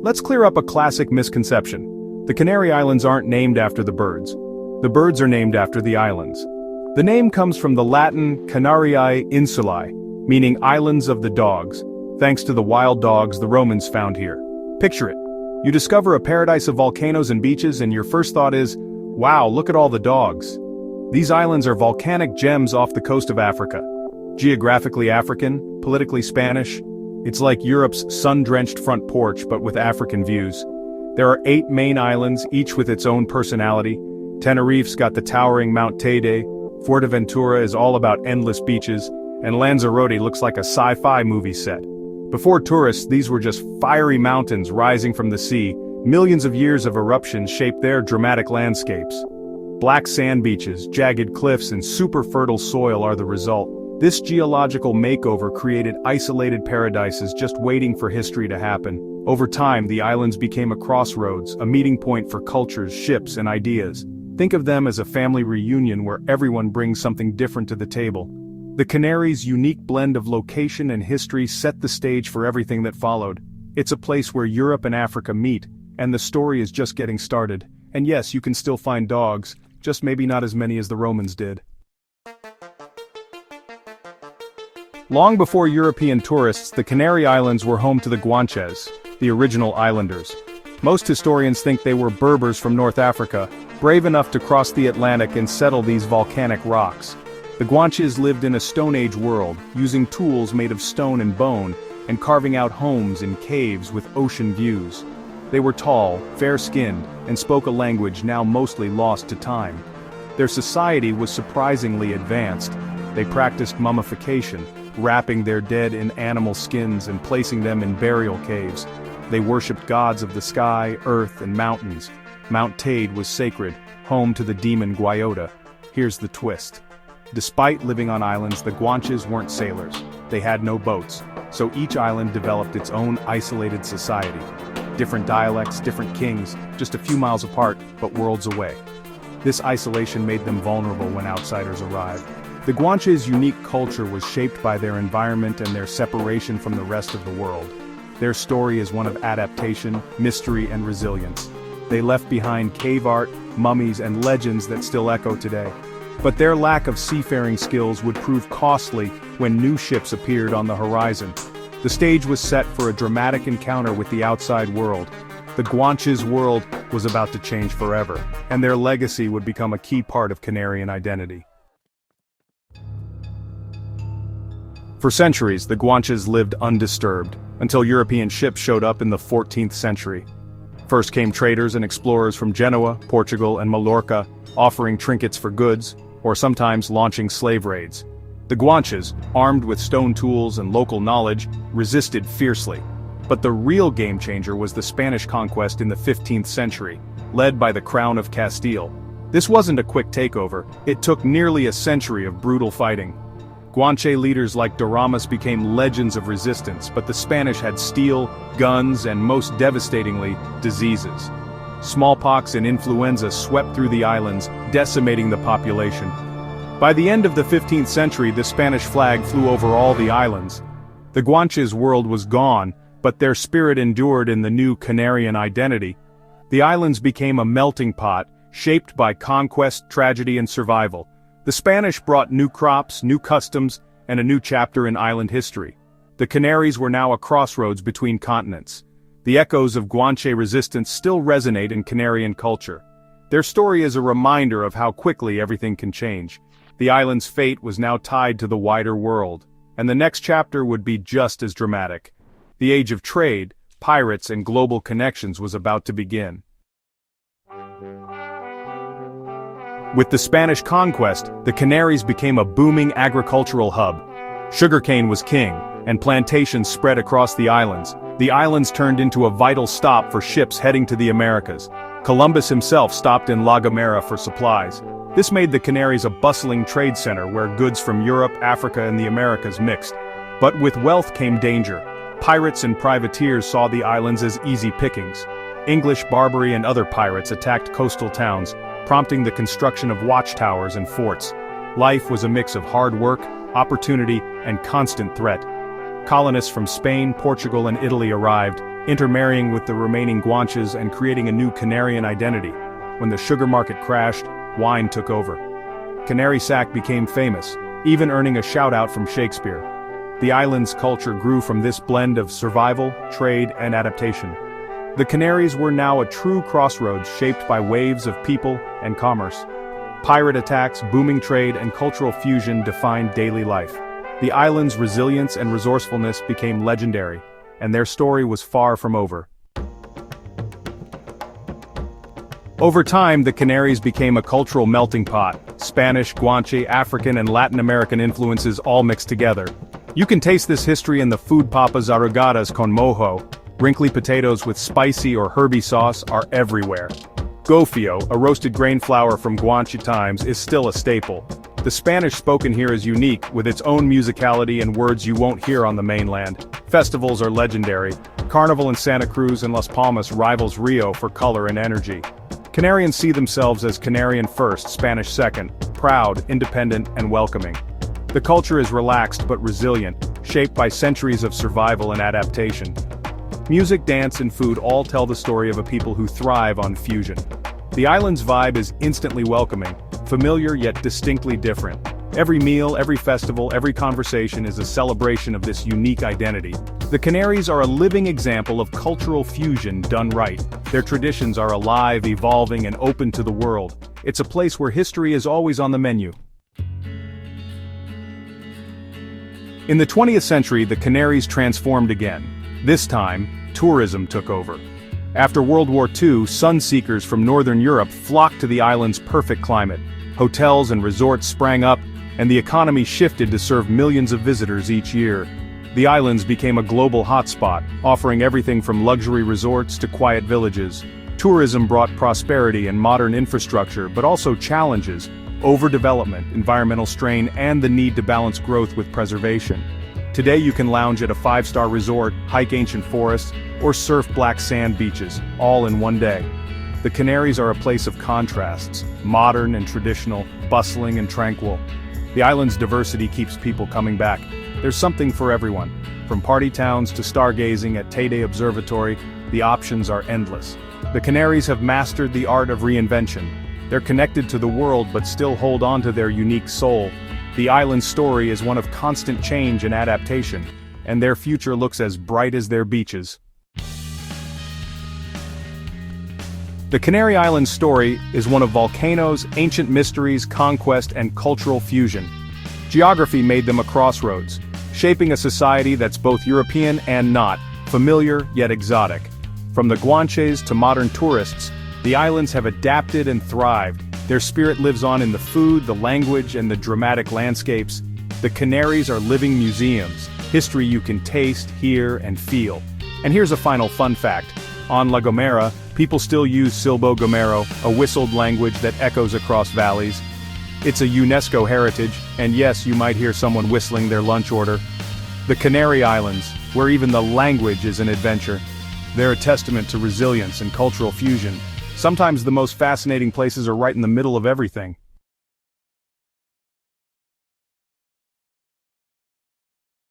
Let's clear up a classic misconception. The Canary Islands aren't named after the birds. The birds are named after the islands. The name comes from the Latin Canariae Insulae, meaning islands of the dogs, thanks to the wild dogs the Romans found here. Picture it. You discover a paradise of volcanoes and beaches and your first thought is, wow, look at all the dogs. These islands are volcanic gems off the coast of Africa. Geographically African, politically Spanish. It's like Europe's sun-drenched front porch but with African views. There are 8 main islands, each with its own personality. Tenerife's got the towering Mount Teide, Fuerteventura is all about endless beaches, and Lanzarote looks like a sci-fi movie set. Before tourists, these were just fiery mountains rising from the sea. Millions of years of eruptions shaped their dramatic landscapes. Black sand beaches, jagged cliffs, and super fertile soil are the result. This geological makeover created isolated paradises just waiting for history to happen. Over time, the islands became a crossroads, a meeting point for cultures, ships, and ideas. Think of them as a family reunion where everyone brings something different to the table. The Canaries' unique blend of location and history set the stage for everything that followed. It's a place where Europe and Africa meet, and the story is just getting started. And yes, you can still find dogs, just maybe not as many as the Romans did. Long before European tourists, the Canary Islands were home to the Guanches, the original islanders. Most historians think they were Berbers from North Africa, brave enough to cross the Atlantic and settle these volcanic rocks. The Guanches lived in a Stone Age world, using tools made of stone and bone, and carving out homes in caves with ocean views. They were tall, fair-skinned, and spoke a language now mostly lost to time. Their society was surprisingly advanced. They practiced mummification, wrapping their dead in animal skins and placing them in burial caves. They worshipped gods of the sky, earth, and mountains. Mount Teide was sacred, home to the demon Guayota. Here's the twist. Despite living on islands, the Guanches weren't sailors. They had no boats, so each island developed its own isolated society. Different dialects, different kings, just a few miles apart, but worlds away. This isolation made them vulnerable when outsiders arrived. The Guanches' unique culture was shaped by their environment and their separation from the rest of the world. Their story is one of adaptation, mystery, and resilience. They left behind cave art, mummies, and legends that still echo today. But their lack of seafaring skills would prove costly when new ships appeared on the horizon. The stage was set for a dramatic encounter with the outside world. The Guanches' world was about to change forever, and their legacy would become a key part of Canarian identity. For centuries, the Guanches lived undisturbed, until European ships showed up in the 14th century. First came traders and explorers from Genoa, Portugal, and Mallorca, offering trinkets for goods, or sometimes launching slave raids. The Guanches, armed with stone tools and local knowledge, resisted fiercely. But the real game-changer was the Spanish conquest in the 15th century, led by the Crown of Castile. This wasn't a quick takeover, it took nearly a century of brutal fighting. Guanche leaders like Doramus became legends of resistance, but the Spanish had steel, guns, and most devastatingly, diseases. Smallpox and influenza swept through the islands, decimating the population. By the end of the 15th century, the Spanish flag flew over all the islands. The Guanches' world was gone, but their spirit endured in the new Canarian identity. The islands became a melting pot, shaped by conquest, tragedy, and survival. The Spanish brought new crops, new customs, and a new chapter in island history. The Canaries were now a crossroads between continents. The echoes of Guanche resistance still resonate in Canarian culture. Their story is a reminder of how quickly everything can change. The island's fate was now tied to the wider world, and the next chapter would be just as dramatic. The age of trade, pirates, and global connections was about to begin. With the Spanish conquest, the Canaries became a booming agricultural hub. Sugarcane was king, and plantations spread across the islands. The islands turned into a vital stop for ships heading to the Americas. Columbus himself stopped in La Gomera for supplies. This made the Canaries a bustling trade center where goods from Europe, Africa, and the Americas mixed. But with wealth came danger. Pirates and privateers saw the islands as easy pickings. English, Barbary, and other pirates attacked coastal towns, prompting the construction of watchtowers and forts. Life was a mix of hard work, opportunity, and constant threat. Colonists from Spain, Portugal, and Italy arrived, intermarrying with the remaining Guanches and creating a new Canarian identity. When the sugar market crashed, wine took over. Canary sack became famous, even earning a shout-out from Shakespeare. The island's culture grew from this blend of survival, trade, and adaptation. The Canaries were now a true crossroads shaped by waves of people and commerce. Pirate attacks, booming trade, and cultural fusion defined daily life. The island's resilience and resourcefulness became legendary, and their story was far from over. Over time, the Canaries became a cultural melting pot. Spanish, Guanche, African, and Latin American influences all mixed together. You can taste this history in the food papas arrugadas con mojo. Wrinkly potatoes with spicy or herby sauce are everywhere. Gofio, a roasted grain flour from Guanche times, is still a staple. The Spanish spoken here is unique, with its own musicality and words you won't hear on the mainland. Festivals are legendary. Carnival in Santa Cruz and Las Palmas rivals Rio for color and energy. Canarians see themselves as Canarian first, Spanish second, proud, independent, and welcoming. The culture is relaxed but resilient, shaped by centuries of survival and adaptation. Music, dance, and food all tell the story of a people who thrive on fusion. The island's vibe is instantly welcoming, familiar yet distinctly different. Every meal, every festival, every conversation is a celebration of this unique identity. The Canaries are a living example of cultural fusion done right. Their traditions are alive, evolving, and open to the world. It's a place where history is always on the menu. In the 20th century, the Canaries transformed again. This time, tourism took over. After World War II, sun-seekers from Northern Europe flocked to the island's perfect climate. Hotels and resorts sprang up, and the economy shifted to serve millions of visitors each year. The islands became a global hotspot, offering everything from luxury resorts to quiet villages. Tourism brought prosperity and modern infrastructure, but also challenges: overdevelopment, environmental strain, and the need to balance growth with preservation. Today you can lounge at a five-star resort, hike ancient forests, or surf black sand beaches, all in one day. The Canaries are a place of contrasts, modern and traditional, bustling and tranquil. The island's diversity keeps people coming back. There's something for everyone. From party towns to stargazing at Teide Observatory, the options are endless. The Canaries have mastered the art of reinvention. They're connected to the world but still hold on to their unique soul. The island's story is one of constant change and adaptation, and their future looks as bright as their beaches. The Canary Islands story is one of volcanoes, ancient mysteries, conquest, and cultural fusion. Geography made them a crossroads, shaping a society that's both European and not, familiar yet exotic. From the Guanches to modern tourists, the islands have adapted and thrived. Their spirit lives on in the food, the language, and the dramatic landscapes. The Canaries are living museums, history you can taste, hear, and feel. And here's a final fun fact. On La Gomera, people still use Silbo Gomero, a whistled language that echoes across valleys. It's a UNESCO heritage, and yes, you might hear someone whistling their lunch order. The Canary Islands, where even the language is an adventure. They're a testament to resilience and cultural fusion. Sometimes the most fascinating places are right in the middle of everything.